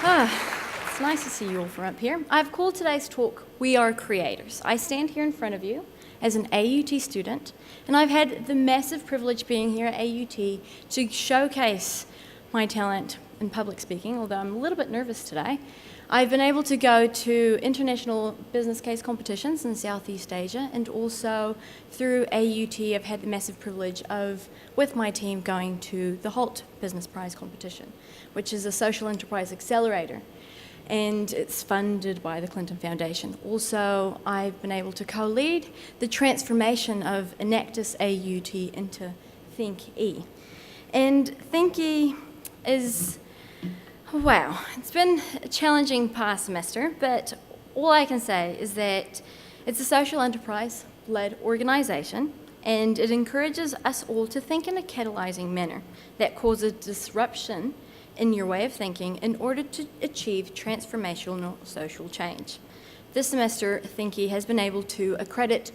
It's nice to see you all from up here. I've called today's talk, We Are Creators. I stand here in front of you as an AUT student, and I've had the massive privilege being here at AUT to showcase my talent in public speaking, although I'm a little bit nervous today. I've been able to go to international business case competitions in Southeast Asia, and also through AUT I've had the massive privilege of, with my team, going to the HALT Business Prize competition, which is a social enterprise accelerator, and it's funded by the Clinton Foundation. Also, I've been able to co-lead the transformation of Enactus AUT into Think.e. And Think.e is, wow, it's been a challenging past semester, but all I can say is that it's a social enterprise-led organization, and it encourages us all to think in a catalyzing manner that causes disruption in your way of thinking in order to achieve transformational social change. This semester, Think.e has been able to accredit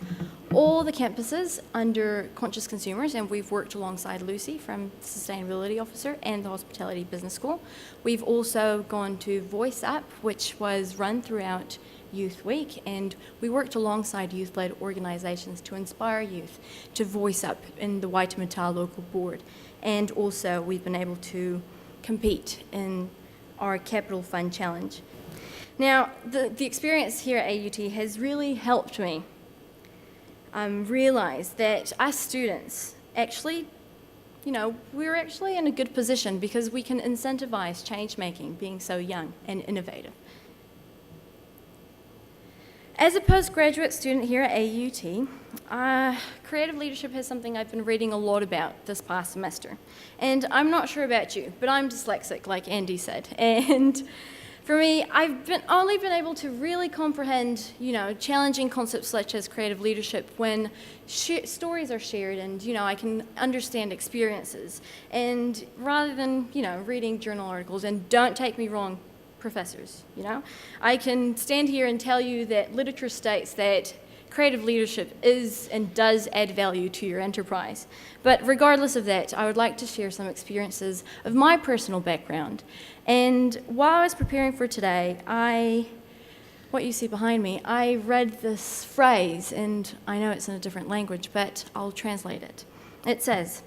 all the campuses under Conscious Consumers, and we've worked alongside Lucy from Sustainability Officer and the Hospitality Business School. We've also gone to Voice Up, which was run throughout Youth Week, and we worked alongside youth-led organisations to inspire youth to voice up in the Waitemata local board. And also we've been able to compete in our Capital Fund Challenge. Now, the experience here at AUT has really helped me realise that us students actually, we're actually in a good position because we can incentivise change making being so young and innovative. As a postgraduate student here at AUT, creative leadership is something I've been reading a lot about this past semester. And I'm not sure about you, but I'm dyslexic, like Andy said. And for me, I've only been able to really comprehend, challenging concepts such as creative leadership when stories are shared and, I can understand experiences. And rather than, reading journal articles, and don't take me wrong, professors, I can stand here and tell you that literature states that creative leadership is and does add value to your enterprise. But regardless of that, I would like to share some experiences of my personal background. And while I was preparing for today, what you see behind me, I read this phrase, and I know it's in a different language, but I'll translate it. It says,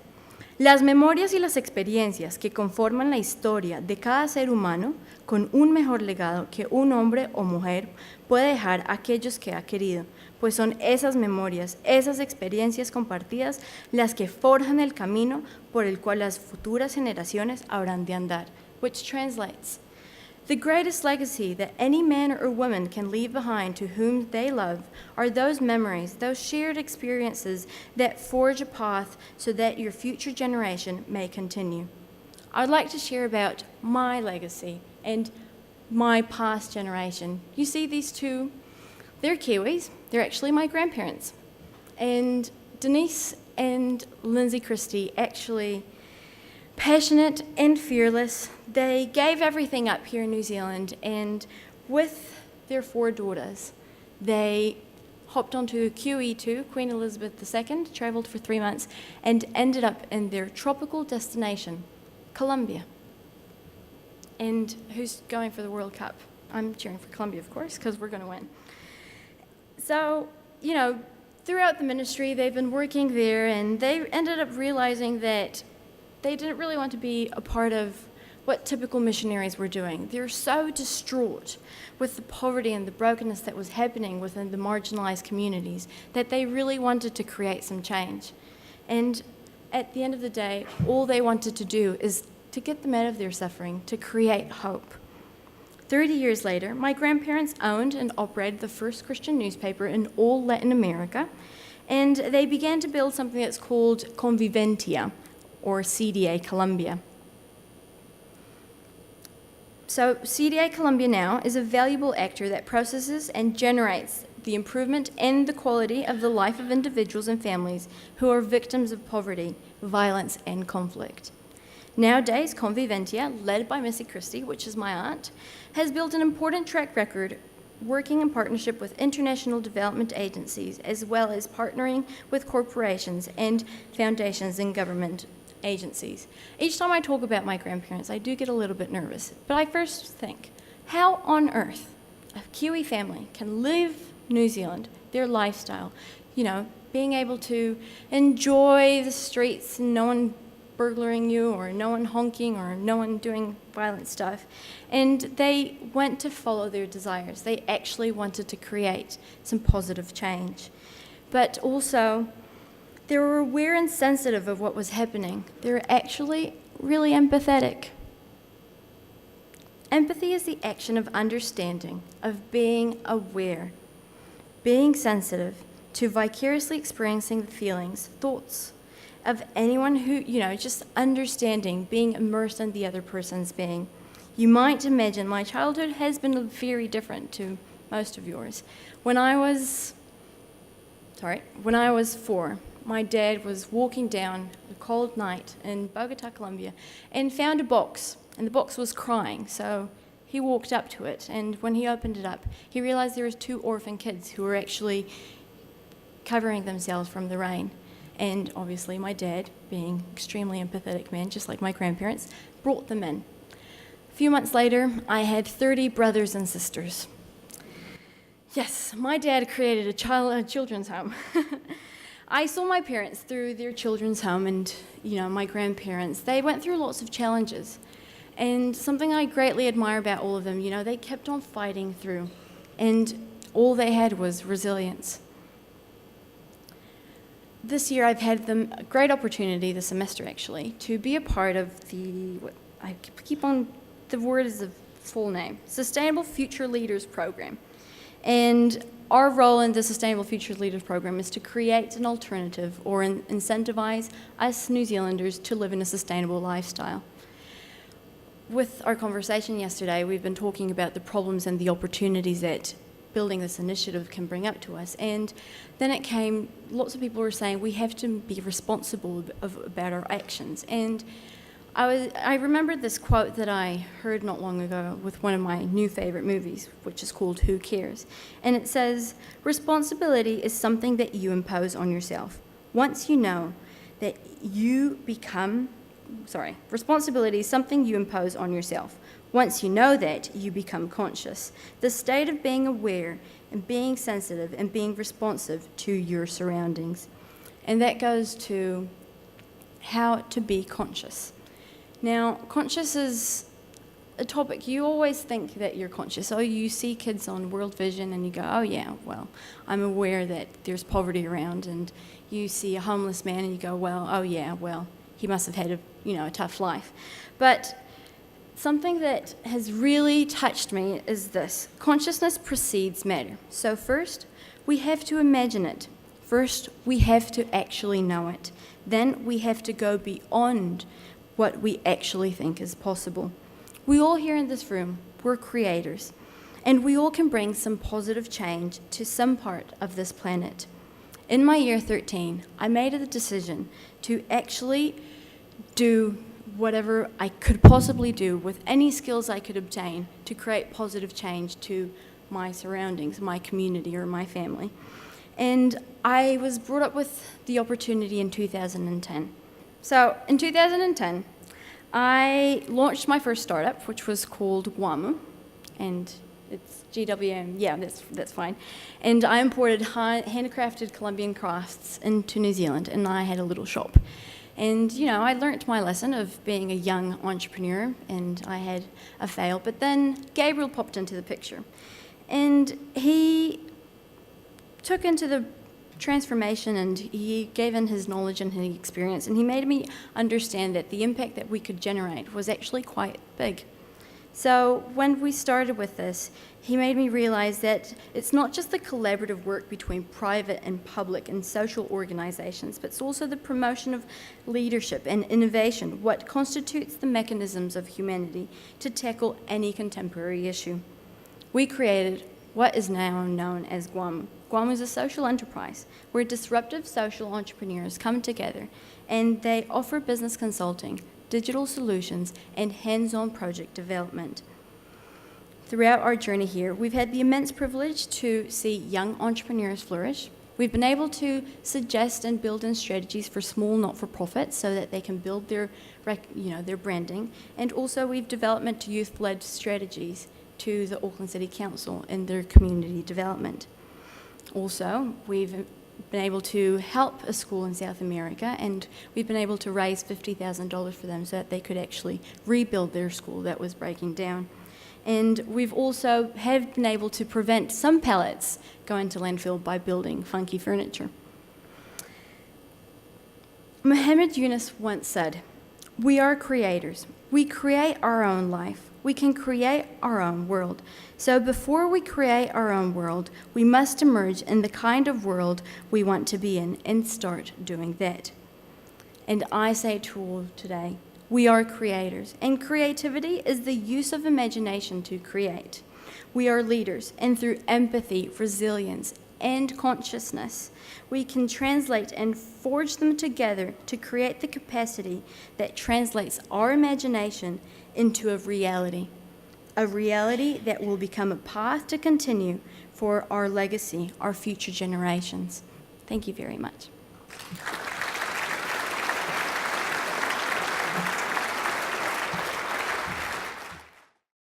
"Las memorias y las experiencias que conforman la historia de cada ser humano con un mejor legado que un hombre o mujer puede dejar a aquellos que ha querido, pues son esas memorias, esas experiencias compartidas las que forjan el camino por el cual las futuras generaciones habrán de andar," which translates, "The greatest legacy that any man or woman can leave behind to whom they love are those memories, those shared experiences that forge a path so that your future generation may continue." I'd like to share about my legacy and my past generation. You see these two, they're Kiwis. They're actually my grandparents. And Denise and Lindsay Christie, actually passionate and fearless, they gave everything up here in New Zealand, and with their 4 daughters, they hopped onto QE2, Queen Elizabeth II, travelled for 3 months, and ended up in their tropical destination, Colombia. And who's going for the World Cup? I'm cheering for Colombia, of course, because we're going to win. So, throughout the ministry, they've been working there, and they ended up realizing that they didn't really want to be a part of what typical missionaries were doing. They were so distraught with the poverty and the brokenness that was happening within the marginalized communities that they really wanted to create some change. And at the end of the day, all they wanted to do is to get them out of their suffering, to create hope. 30 years later, my grandparents owned and operated the first Christian newspaper in all Latin America, and they began to build something that's called Conviventia, or CDA Colombia. So CDA Colombia now is a valuable actor that processes and generates the improvement and the quality of the life of individuals and families who are victims of poverty, violence, and conflict. Nowadays, Conviventia, led by Missy Christie, which is my aunt, has built an important track record working in partnership with international development agencies, as well as partnering with corporations and foundations and government agencies. Each time I talk about my grandparents, I do get a little bit nervous, but I first think, how on earth a Kiwi family can live New Zealand, their lifestyle, being able to enjoy the streets, no one burglaring you or no one honking or no one doing violent stuff. And they went to follow their desires. They actually wanted to create some positive change. But also, they were aware and sensitive of what was happening. They were actually really empathetic. Empathy is the action of understanding, of being aware, being sensitive to vicariously experiencing the feelings, thoughts of anyone who, just understanding, being immersed in the other person's being. You might imagine my childhood has been very different to most of yours. When I was 4, my dad was walking down a cold night in Bogota, Colombia, and found a box, and the box was crying, so he walked up to it, and when he opened it up, he realized there was 2 orphan kids who were actually covering themselves from the rain. And obviously my dad, being extremely empathetic man, just like my grandparents, brought them in. A few months later, I had 30 brothers and sisters. Yes, my dad created a children's home. I saw my parents through their children's home, and my grandparents, they went through lots of challenges. And something I greatly admire about all of them, they kept on fighting through, and all they had was resilience. This year I've had a great opportunity this semester actually to be a part of the word is the full name, Sustainable Future Leaders Program. And our role in the Sustainable Future Leaders Program is to create an alternative or incentivize us New Zealanders to live in a sustainable lifestyle. With our conversation yesterday, we've been talking about the problems and the opportunities that building this initiative can bring up to us. And then it came, lots of people were saying we have to be responsible about our actions. And I remembered this quote that I heard not long ago with one of my new favorite movies, which is called Who Cares? And it says, responsibility is something that you impose on yourself. Once you know that responsibility is something you impose on yourself. Once you know that, you become conscious. The state of being aware and being sensitive and being responsive to your surroundings. And that goes to how to be conscious. Now, conscious is a topic. You always think that you're conscious. Oh, you see kids on World Vision and you go, oh yeah, well, I'm aware that there's poverty around. And you see a homeless man and you go, well, oh yeah, well, he must have had a tough life. But something that has really touched me is this. Consciousness precedes matter. So first, we have to imagine it. First, we have to actually know it. Then we have to go beyond what we actually think is possible. We all here in this room, we're creators, and we all can bring some positive change to some part of this planet. In my year 13, I made the decision to actually do whatever I could possibly do with any skills I could obtain to create positive change to my surroundings, my community, or my family. And I was brought up with the opportunity in 2010. So in 2010, I launched my first startup, which was called GWAMU, and it's GWAMU, yeah, that's fine. And I imported handcrafted Colombian crafts into New Zealand, and I had a little shop. And, I learnt my lesson of being a young entrepreneur, and I had a fail. But then Gabriel popped into the picture, and he took into the transformation, and he gave in his knowledge and his experience, and he made me understand that the impact that we could generate was actually quite big. So when we started with this, he made me realize that it's not just the collaborative work between private and public and social organizations, but it's also the promotion of leadership and innovation, what constitutes the mechanisms of humanity to tackle any contemporary issue. We created what is now known as GWAMU. GWAMU is a social enterprise where disruptive social entrepreneurs come together and they offer business consulting, digital solutions, and hands-on project development. Throughout our journey here, we've had the immense privilege to see young entrepreneurs flourish, We've been able to suggest and build in strategies for small not-for-profits so that they can build their branding, and also we've developed youth-led strategies to the Auckland City Council in their community development. Also, we've been able to help a school in South America, and we've been able to raise $50,000 for them so that they could actually rebuild their school that was breaking down. And we've also have been able to prevent some pallets going to landfill by building funky furniture. Muhammad Yunus once said, "We are creators. We create our own life. We can create our own world. So before we create our own world, we must emerge in the kind of world we want to be in and start doing that." And I say to all today, we are creators, and creativity is the use of imagination to create. We are leaders, and through empathy, resilience, and consciousness, we can translate and forge them together to create the capacity that translates our imagination into a reality that will become a path to continue for our legacy, our future generations. Thank you very much.